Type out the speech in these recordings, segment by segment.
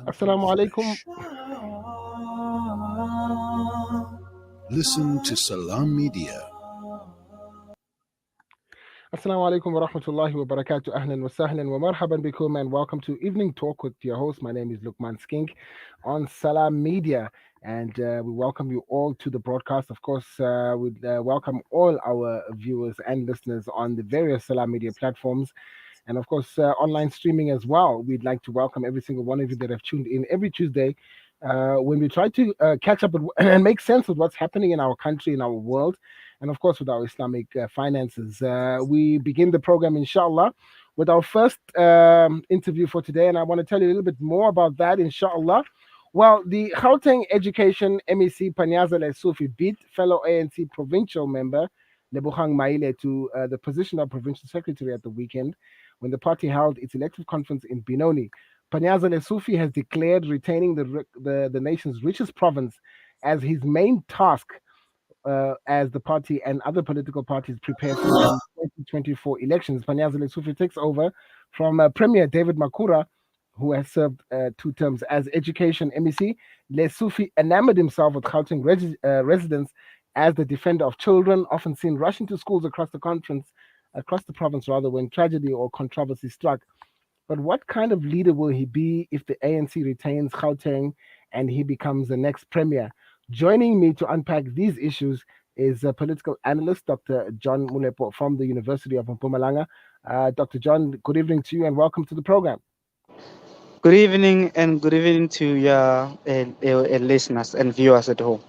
Assalamu alaikum. Listen to Salam Media. Assalamu alaikum wa rahmatullahi wa barakatuh. Ahlan wa sahlan wa marhaban bikum, and welcome to Evening Talk with your host. My name is Lukman Skink on Salam Media, and we welcome you all to the broadcast. Of course, we welcome all our viewers and listeners on the various Salam Media platforms, and of course, online streaming as well. We'd like to welcome every single one of you that have tuned in every Tuesday. When we try to catch up and make sense of what's happening in our country, in our world, and of course with our Islamic finances. We begin the program, inshallah, with our first interview for today, and I want to tell you a little bit more about that, inshallah. Well, the Gauteng Education MEC Panyaza Lesufi beat fellow ANC provincial member Lebogang Maile to the position of provincial secretary at the weekend when the party held its elective conference in Benoni. Panyaza Lesufi has declared retaining the nation's richest province as his main task as the party and other political parties prepare for the 2024 elections. Panyaza Lesufi takes over from Premier David Makura, who has served 2 terms as Education MEC. Lesufi enamored himself with Gauteng residents as the defender of children, often seen rushing to schools across the province rather, when tragedy or controversy struck. But what kind of leader will he be if the ANC retains Gauteng and he becomes the next premier? Joining me to unpack these issues is political analyst Dr. John Molepo from the University of Mpumalanga. Dr. John, good evening to you and welcome to the program. Good evening and good evening to your listeners and viewers at home.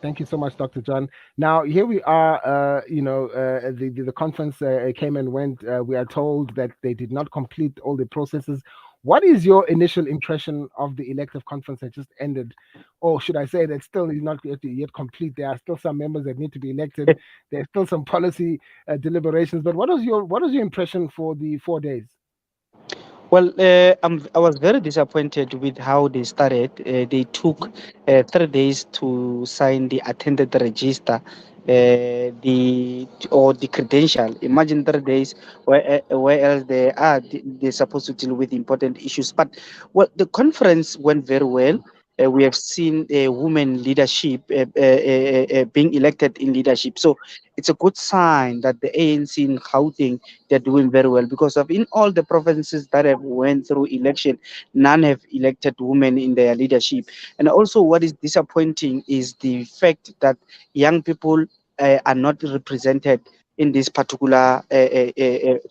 Thank you so much, Dr. John. Now, here we are. The conference came and went. We are told that they did not complete all the processes. What is your initial impression of the elective conference that just ended? Or should I say that still is not yet complete? There are still some members that need to be elected. There's still some policy deliberations. But what is your impression for the 4 days? Well, I was very disappointed with how they started. They took 3 days to sign the attended register, the credential. Imagine 3 days where else they're supposed to deal with important issues. But well, the conference went very well. We have seen women leadership being elected in leadership. So it's a good sign that the ANC in Gauteng, they're doing very well, because of in all the provinces that have went through election, none have elected women in their leadership. And also what is disappointing is the fact that young people are not represented in this particular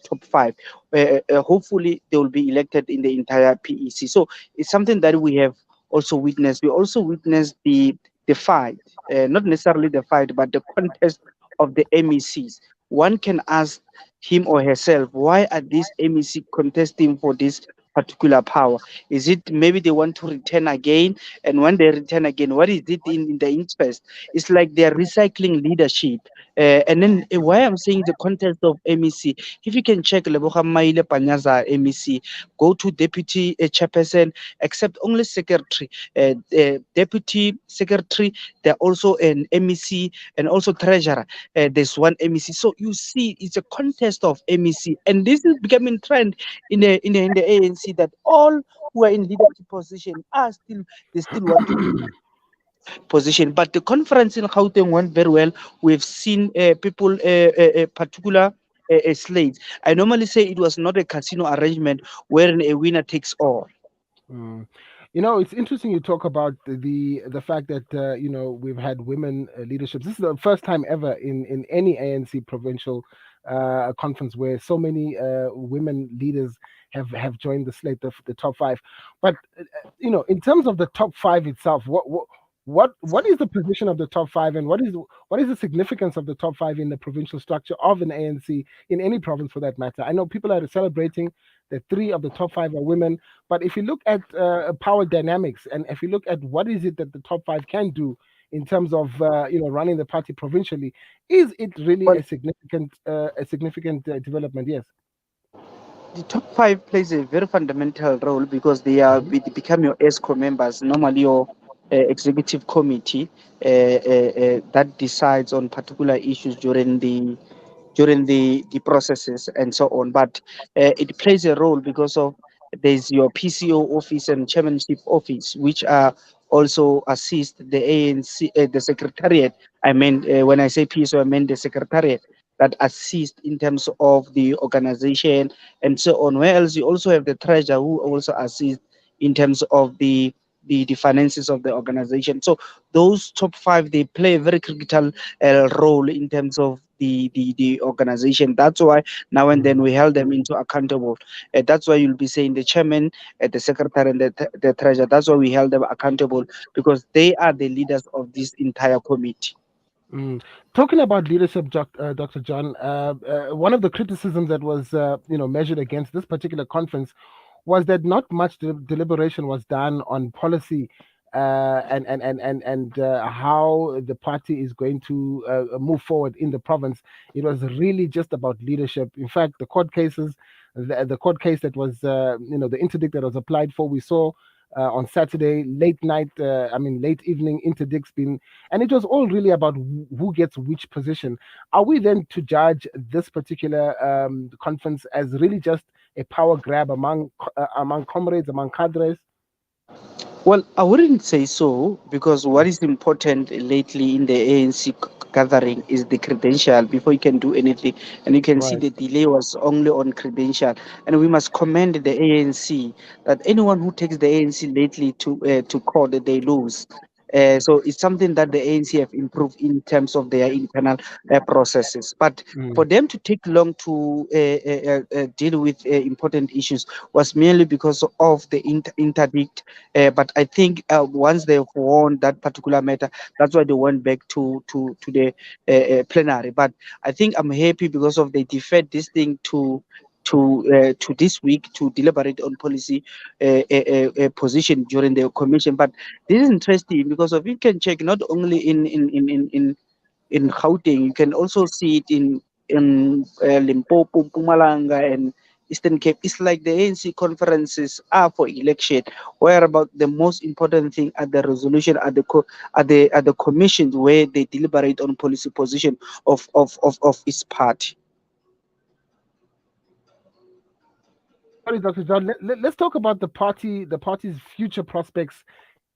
top five. Hopefully they will be elected in the entire PEC. So it's something that we have also witnessed. We also witnessed the fight, not necessarily the fight, but the contest of the MECs. One can ask him or herself, why are these MEC contesting for this particular power? Is it maybe they want to return again? And when they return again, what is it in the interest? It's like they're recycling leadership. And then why I'm saying the contest of MEC, if you can check Lebogang Maile Panyaza MEC, go to deputy chairperson, except only secretary, deputy secretary, they're also an MEC and also treasurer. There's one MEC. So you see, it's a contest of MEC, and this is becoming trend in the ANC, that all who are in leadership position they still want to be position. But the conference in Gauteng went very well. We've seen people, particular slates. I normally say it was not a casino arrangement wherein a winner takes all. Mm. It's interesting you talk about the fact that we've had women leaderships. This is the first time ever in any ANC provincial conference where so many women leaders have joined the slate of the top five. But in terms of the top five itself, what is the position of the top five, and what is the significance of the top five in the provincial structure of an ANC in any province for that matter? I know people are celebrating that 3 of the top 5 are women, but if you look at power dynamics, and if you look at what is it that the top 5 can do in terms of running the party provincially, is it really Well, a significant development? Yes. the top five plays a very fundamental role, because they become your ESCO members, normally your executive committee that decides on particular issues during during the processes and so on. But it plays a role because of there's your PCO office and chairmanship office, which are also assist the ANC, the secretariat. I mean, when I say PCO, I mean the secretariat that assist in terms of the organization and so on. Where else you also have the treasurer who also assist in terms of the finances of the organization. So those top five, they play a very critical role in terms of the organization. That's why now and then Mm. we held them into accountable. That's why you'll be saying the chairman, the secretary, and the treasurer. That's why we held them accountable because they are the leaders of this entire committee. Mm. Talking about leadership, Dr. John, one of the criticisms that was, measured against this particular conference was that not much deliberation was done on policy and how the party is going to move forward in the province. It was really just about leadership. In fact, the court cases, the court case that was, the interdict that was applied for, we saw. On Saturday, late night, late evening interdicts being, and it was all really about who gets which position. Are we then to judge this particular conference as really just a power grab among comrades, among cadres? Well, I wouldn't say so because what is important lately in the ANC gathering is the credential before you can do anything. And you can see Right. the delay was only on credential. And we must commend the ANC that anyone who takes the ANC lately to court, they lose. So it's something that the ANC have improved in terms of their internal processes. But for Mm. them to take long to deal with important issues was merely because of the interdict. But I think once they've won that particular matter, that's why they went back to the plenary. But I think I'm happy because of they deferred this thing to this week to deliberate on policy position during the commission. But this is interesting because of you can check not only in Gauteng. You can also see it in Limpopo, Mpumalanga, and Eastern Cape. It's like the ANC conferences are for election, where about the most important thing are the resolution at the commissions where they deliberate on policy position of its party. Sorry, Dr. John. Let's talk about the party's future prospects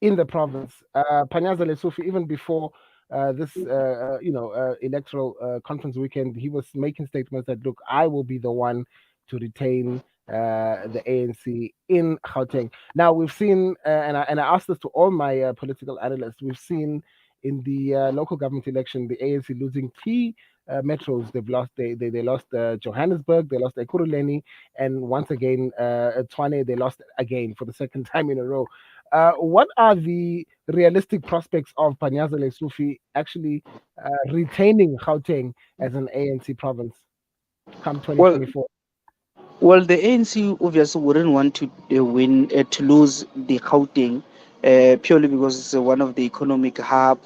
in the province. Panyaza Lesufi, even before this electoral conference weekend, he was making statements that, look, I will be the one to retain the ANC in Gauteng. Now we've seen, and I asked this to all my political analysts. We've seen in the local government election the ANC losing key metros. They've lost. They lost Johannesburg. They lost Ekurhuleni, and once again, Tshwane, they lost again for the second time in a row. What are the realistic prospects of Panyaza Lesufi actually retaining Gauteng as an ANC province come Well, 2024? Well, the ANC obviously wouldn't want to win to lose the Gauteng purely because it's one of the economic hub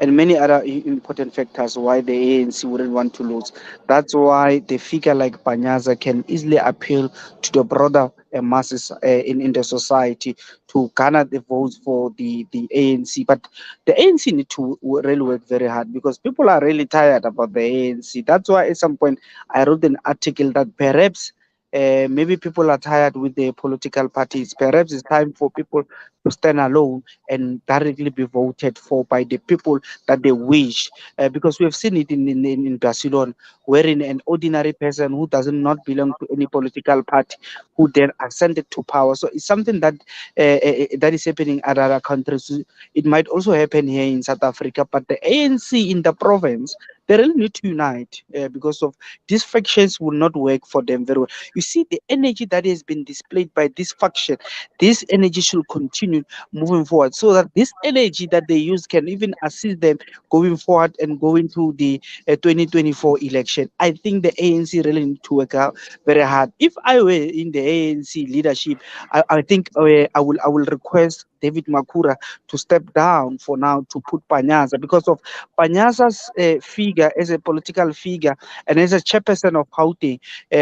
and many other important factors why the ANC wouldn't want to lose. That's why the figure like Panyaza can easily appeal to the broader masses in the society to garner the votes for the ANC. But the ANC need to really work very hard because people are really tired about the ANC. That's why at some point I wrote an article that perhaps maybe people are tired with the political parties. Perhaps it's time for people to stand alone and directly be voted for by the people that they wish. Because we have seen it in Barcelona, wherein an ordinary person who doesn't not belong to any political party who then ascended to power. So it's something that is happening at other countries. It might also happen here in South Africa, but the ANC in the province, they really need to unite because of these factions will not work for them very well. You see, the energy that has been displayed by this faction, this energy should continue moving forward so that this energy that they use can even assist them going forward and going to the 2024 election. I think the ANC really need to work out very hard. If I were in the ANC leadership, I think I will request David Makura to step down for now to put Panyaza because of Panyaza's figure as a political figure and as a chairperson of Gauteng,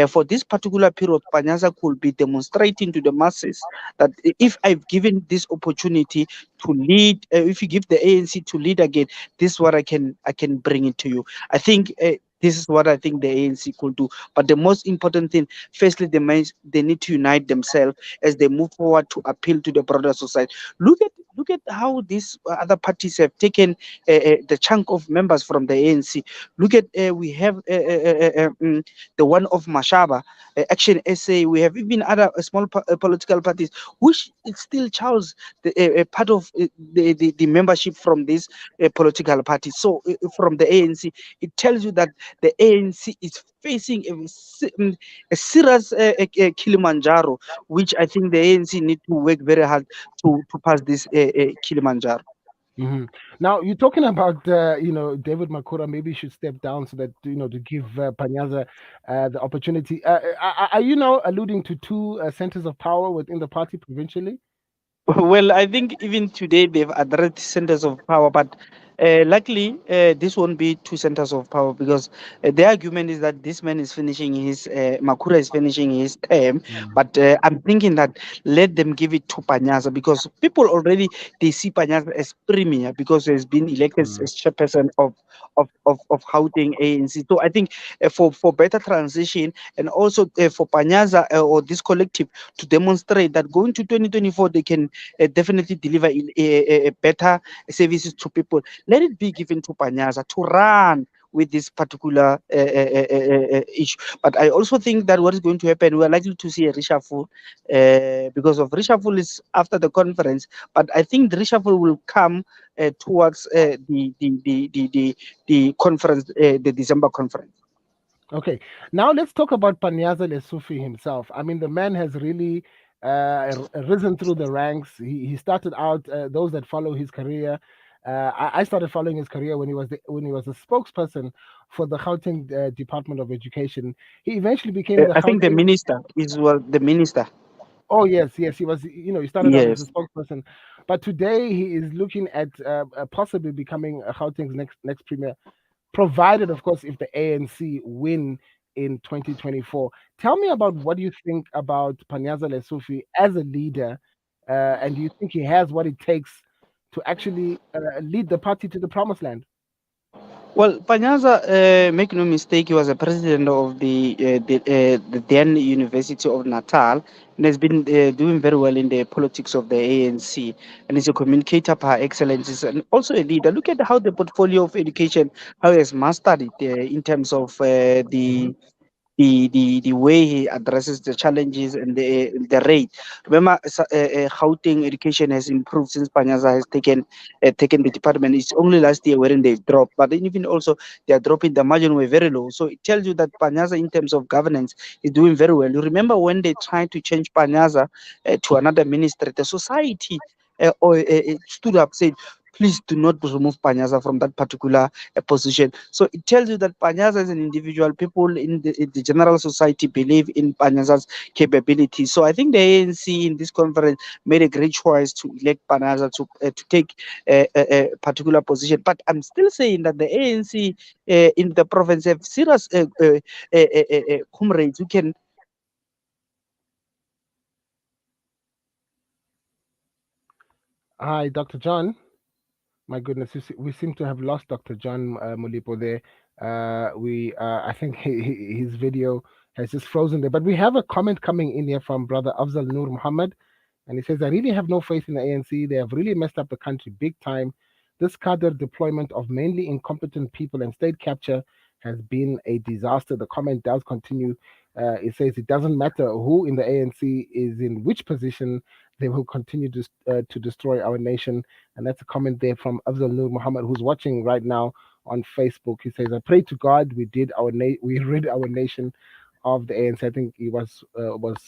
for this particular period, Panyaza could be demonstrating to the masses that if I've given this opportunity to lead, if you give the ANC to lead again, this is what I can bring it to you. I think This is what I think the ANC could do. But the most important thing, firstly, they need to unite themselves as they move forward to appeal to the broader society. Look at how these other parties have taken the chunk of members from the ANC. Look at we have the one of Mashaba, Action SA. We have even other small political parties, which it still chows a part of the membership from these political parties. So from the ANC, it tells you that the ANC is facing a serious Kilimanjaro, which I think the ANC need to work very hard to pass this Kilimanjaro. Hmm. Now you're talking about David Makura. Maybe he should step down so that to give Panyaza the opportunity. Are you now alluding to two centers of power within the party provincially? Well, I think even today they've addressed centers of power, but luckily this won't be two centers of power because the argument is that this man is finishing his Makura is finishing his term. But I'm thinking that let them give it to Panyaza because people already they see Panyaza as premier because he's been elected Mm. as chairperson of Gauteng ANC. So I think for better transition and also for Panyaza or this collective to demonstrate that going to 2024 they can definitely deliver better services to people. Let it be given to Panyaza to run with this particular issue. But I also think that what is going to happen, we are likely to see a reshuffle because of reshuffle is after the conference. But I think the reshuffle will come towards the conference, the December conference. Okay, now let's talk about Panyaza Lesufi himself. I mean, the man has really risen through the ranks. He started out. Those that follow his career, I started following his career when he was a spokesperson for the Gauteng Department of Education. He eventually became the I think the Gauteng. minister is well, the minister. Oh yes, yes, he was. He started out as a Yes. spokesperson, but today he is looking at possibly becoming Gauteng's next premier, provided, of course, if the ANC win in 2024. Tell me about what you think about Panyaza Lesufi as a leader, and do you think he has what it takes to actually lead the party to the promised land? Well, Panyaza, make no mistake, he was a president of the then University of Natal and has been doing very well in the politics of the ANC and is a communicator par excellence and also a leader. Look at how the portfolio of education, how he has mastered it in terms of Hmm. the way he addresses the challenges and the rate. Remember, Gauteng education has improved since Panyaza has taken the department. It's only last year wherein they've dropped, but then even also they are dropping the margin were very low. So it tells you that Panyaza, in terms of governance, is doing very well. You remember when they tried to change Panyaza to another ministry, the society stood up, said, please do not remove Panyaza from that particular position. So it tells you that Panyaza as an individual, people in the general society believe in Panyaza's capabilities. So I think the ANC in this conference made a great choice to elect Panyaza to take a particular position. But I'm still saying that the ANC in the province have serious comrades who can. Hi, Dr. John. My goodness, we seem to have lost Dr. John Molepo there. I think his video has just frozen there. But we have a comment coming in here from Brother Afzal Nur Muhammad, and he says, "I really have no faith in the ANC. They have really messed up the country big time. This cadre deployment of mainly incompetent people and state capture has been a disaster." The comment does continue. It says it doesn't matter who in the ANC is in which position, they will continue to destroy our nation. And that's a comment there from Afzal Nur Muhammad, who's watching right now on Facebook. He says, "I pray to God we rid our nation of the ANC." I think he was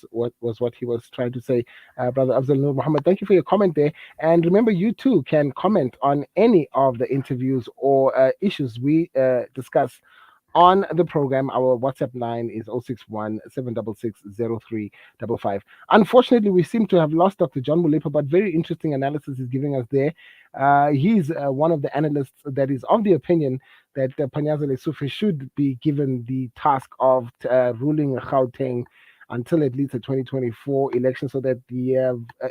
what he was trying to say, Brother Afzal Nur Muhammad. Thank you for your comment there. And remember, you too can comment on any of the interviews or issues we discuss on the program. Our WhatsApp line is 061 Unfortunately, we seem to have lost Dr. John Molepo, but very interesting analysis is giving us there. He's one of the analysts that is of the opinion that Panyaza Lesufi should be given the task of ruling Gauteng until at least the 2024 election, so that the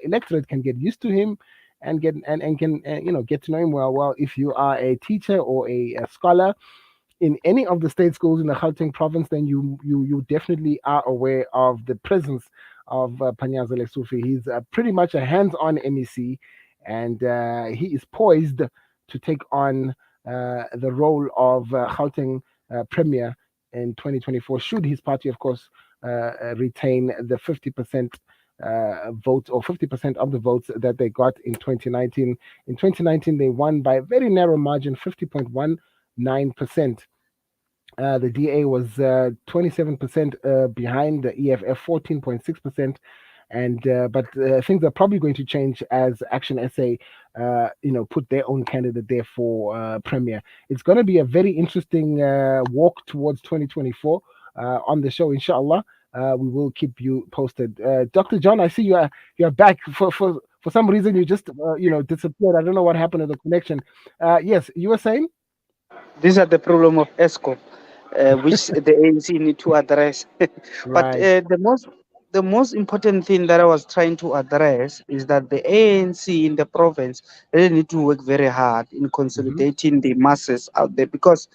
electorate can get used to him and get and can get to know him well. Well, if you are a teacher or a scholar, in any of the state schools in the Gauteng province, then you definitely are aware of the presence of Panyaza Lesufi. He's pretty much a hands-on MEC, and he is poised to take on the role of Gauteng Premier in 2024. Should his party, of course, retain the 50% votes, or 50% of the votes that they got in 2019. In 2019, they won by a very narrow margin, 50.19%. The DA was 27% behind the EFF, 14.6%. And but things are probably going to change as Action SA, put their own candidate there for Premier. It's going to be a very interesting walk towards 2024 on the show, inshallah. We will keep you posted. Dr. John, I see you are back. For some reason, you just disappeared. I don't know what happened to the connection. Yes, you were saying. These are the problem of ESCO, which the ANC need to address. But Right. the most important thing that I was trying to address is that the ANC in the province really need to work very hard in Hmm. consolidating the masses out there, because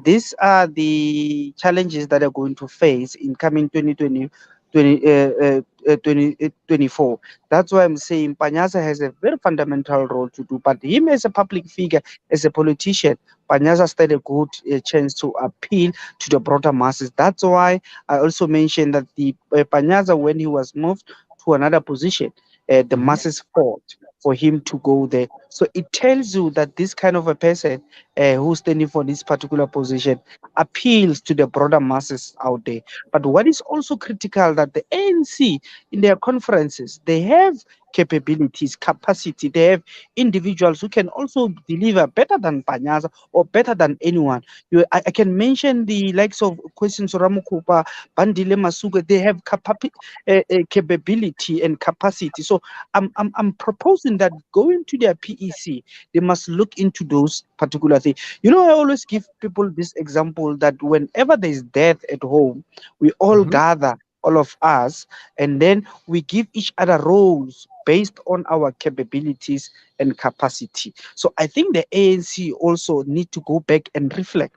these are the challenges that are going to face in coming 2024. That's why I'm saying Panyaza has a very fundamental role to do. But him as a public figure, as a politician, Panyaza stood a good chance to appeal to the broader masses. That's why I also mentioned that the Panyaza, when he was moved to another position, the Hmm. masses fought for him to go there. So it tells you that this kind of a person who's standing for this particular position appeals to the broader masses out there. But what is also critical, that the ANC in their conferences, they have capabilities, capacity. They have individuals who can also deliver better than Panyaza or better than anyone. I can mention the likes of Questions Ramukupa, Bandile Masuga. They have capability and capacity. So I'm proposing that going to their PEC, they must look into those particular things. I always give people this example that whenever there is death at home, we all Hmm. gather, all of us, and then we give each other roles based on our capabilities and capacity. So I think the ANC also need to go back and reflect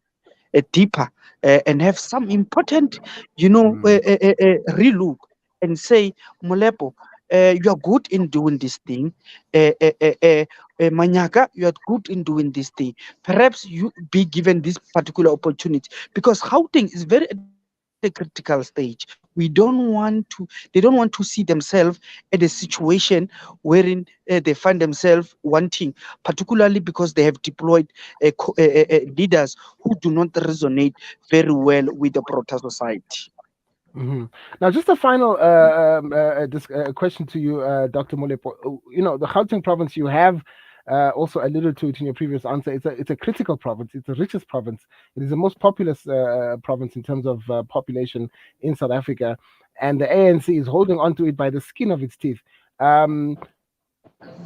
deeper, and have some important, relook and say, Molepo, you are good in doing this thing. Manyaka, you are good in doing this thing. Perhaps you be given this particular opportunity, because Gauteng is very at a critical stage. We don't want to, they don't want to see themselves at a situation wherein they find themselves wanting, particularly because they have deployed leaders who do not resonate very well with the broader society. Hmm. Now, just a final question to you, Dr. Molepo. The Gauteng province, you have also alluded to it in your previous answer. It's a critical province. It's the richest province. It is the most populous province in terms of population in South Africa, and the ANC is holding on to it by the skin of its teeth. Um,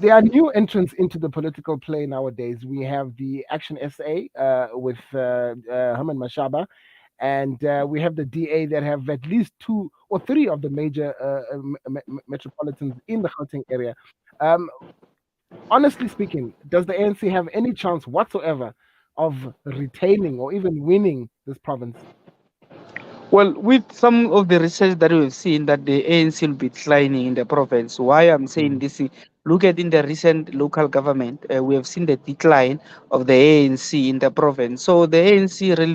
there are new entrants into the political play nowadays. We have the Action SA with Herman Mashaba, and we have the DA that have at least two or three of the major metropolitans in the Gauteng area. Um, Honestly speaking, does the ANC have any chance whatsoever of retaining or even winning this province? Well, with some of the research that we've seen that the ANC will be declining in the province, why I'm saying Mm. this, look at in the recent local government, we have seen the decline of the ANC in the province. So the ANC really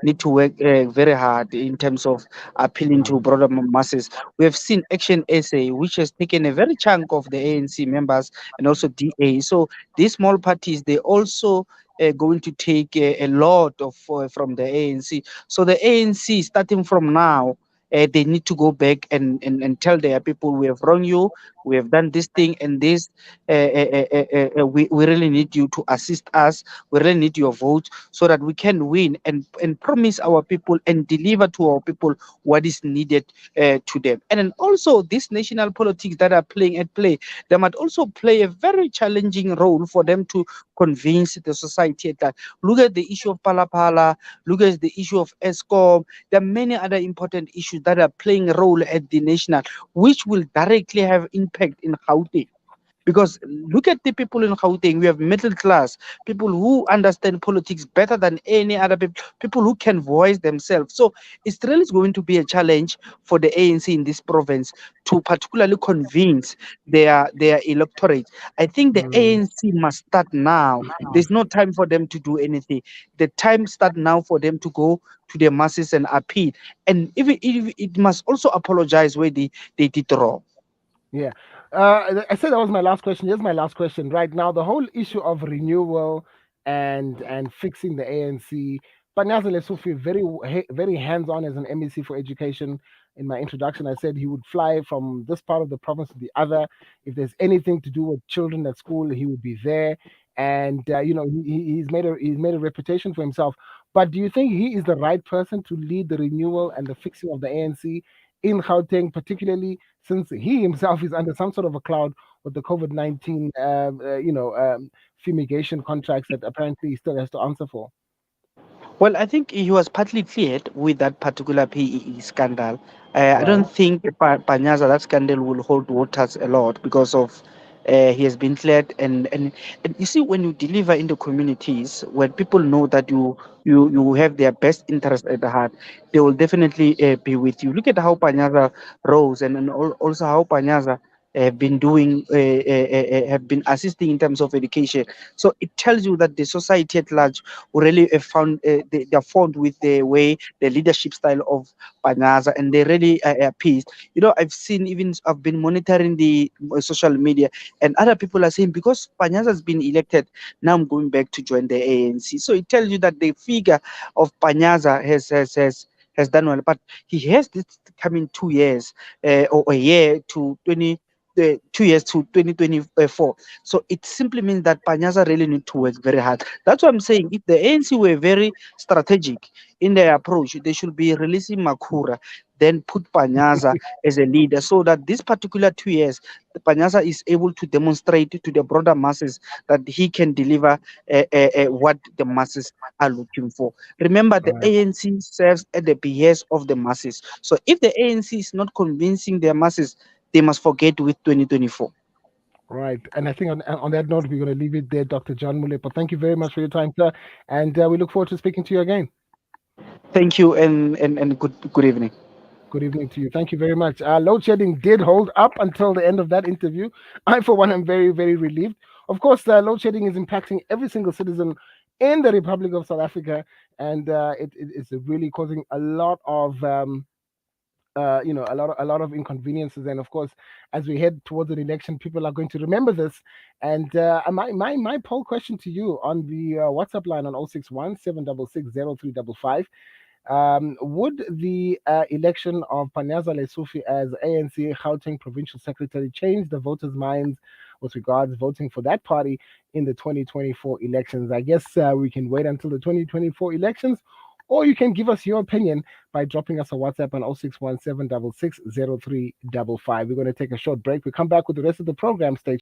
need to work very hard in terms of appealing to Mm. broader masses. We have seen Action SA, which has taken a very chunk of the ANC members and also DA. So these small parties, they also going to take a lot of from the ANC. So the ANC, starting from now, they need to go back and tell their people, we have wronged you, we have done this thing and this. We really need you to assist us. We really need your vote so that we can win and promise our people and deliver to our people what is needed to them. And then also, these national politics that are playing at play, they might also play a very challenging role for them to convince the society that look at the issue of Palapala, look at the issue of ESCOM. There are many other important issues that are playing a role at the national, which will directly have impact in Gauteng. Because look at the people in Gauteng. We have middle class people who understand politics better than any other people, people who can voice themselves. So it's really going to be a challenge for the ANC in this province to particularly convince their electorate. I think the Mm, ANC must start now. There's no time for them to do anything. The time start now for them to go to the masses and appeal. And even if it must also apologize where they did wrong. yeah. I said that was my last question. Here's my last question. Right now, the whole issue of renewal and fixing the ANC. Panyaza Lesufi, very hands-on as an MEC for education. In my introduction, I said he would fly from this part of the province to the other. If there's anything to do with children at school, he would be there. And he's made a reputation for himself. But do you think he is the right person to lead the renewal and the fixing of the ANC in Gauteng, particularly since he himself is under some sort of a cloud with the COVID-19, fumigation contracts that apparently he still has to answer for. Well, I think he was partly cleared with that particular PEE scandal. I Right. don't think Panyaza, that scandal will hold waters a lot because of he has been cleared. And you see, when you deliver in the communities, when people know that you have their best interest at the heart, they will definitely be with you. Look at how Panyaza rose and also how Panyaza have been doing, have been assisting in terms of education. So it tells you that the society at large who really found they're fond with the way the leadership style of Panyaza, and they really are pleased. You know, I've been monitoring the social media, and other people are saying because Panyaza has been elected, now I'm going back to join the ANC. So it tells you that the figure of Panyaza has done well, but he has this coming 2 years or a year to 2 years to 2024. So it simply means that Panyaza really need to work very hard. That's what I'm saying. If the ANC were very strategic in their approach, they should be releasing Makura, then put Panyaza as a leader so that this particular 2 years, the Panyaza is able to demonstrate to the broader masses that he can deliver what the masses are looking for. Remember, the Right. ANC serves at the behest of the masses. So if the ANC is not convincing their masses, they must forget with 2024. Right. And I think on that note, we're going to leave it there, Dr. John Molepo. Thank you very much for your time, sir. And we look forward to speaking to you again. Thank you and good evening. Good evening to you. Thank you very much. Load shedding did hold up until the end of that interview. I, for one, am very, very relieved. Of course, load shedding is impacting every single citizen in the Republic of South Africa, and it's really causing a lot of a lot of inconveniences. And of course, as we head towards an election, people are going to remember this. And my poll question to you on the WhatsApp line on 061 would the election of Panyaza Lesufi as ANC Gauteng Provincial Secretary change the voters' minds with regards voting for that party in the 2024 elections? I guess we can wait until the 2024 elections, or you can give us your opinion by dropping us a WhatsApp on 061 We're going to take a short break. We come back with the rest of the program. Stay